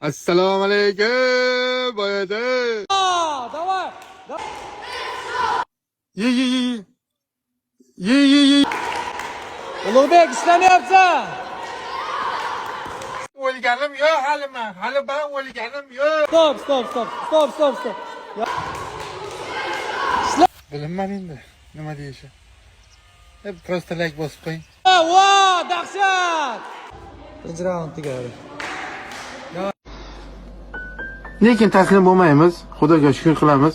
Assalomu alaykum, boyada. Давай. Ye. Ulug'bek, ishlamyapsan. O'lganim yo'q hali men. Hali ben o'lganim yo'q. Stop. Bilinmadi endi. Nima deyishi? Hep просто like bosib qo'ying. Wow, dahshat. Birinchi raund tugadi. Lekin taslim bo'lmaymiz. Xudoga shukr qilamiz.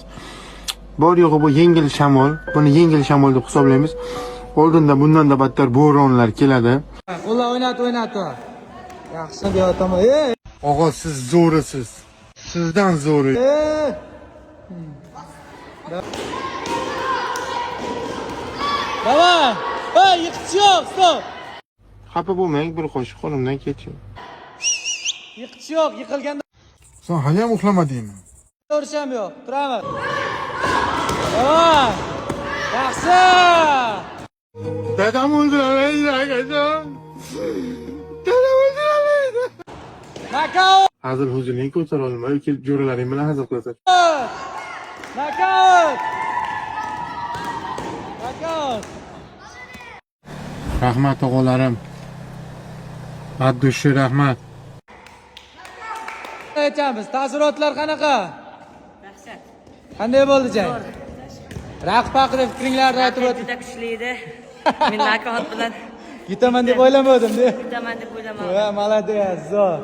Bor yo'g'i bu yengil shamol. Buni yengil shamol deb hisoblaymiz. Oldinda bundan da battar bo'ronlar keladi. Qo'llar o'ynat. Yaxshi bu yoqda. Ey! Og'a siz zo'risiz. Sizdan zo'ri. Давай. Hey, yiqitchi yo'q, stop. Xafa bo'lmang, bir qo'shiq qo'limdan ketdi. Yiqitchi yo'q, yiqilganda Sen hali ham uxlamadingmi? o'risham yo'q. Turaman. Давай. Yaxshi. Dadam o'ldiriladi, akajon. Dadam o'ldiriladi. Knockout. Hazil huzurning ko'tara olmay, kelib jo'ralaring bilan hazil qilasan. Knockout. Rahmat o'g'llarim. Addushi rahmat. Aytamiz, taassurotlar qanaqa? Dahshat. Qanday bo'ldi jang? Raqib haqida fikringlarni aytib o'ting. Juda kuchli edi. Men nakot bilan Yutaman deb o'ylamadim-da. yutaman deb o'ylamadim. Va, молодец, zo'r.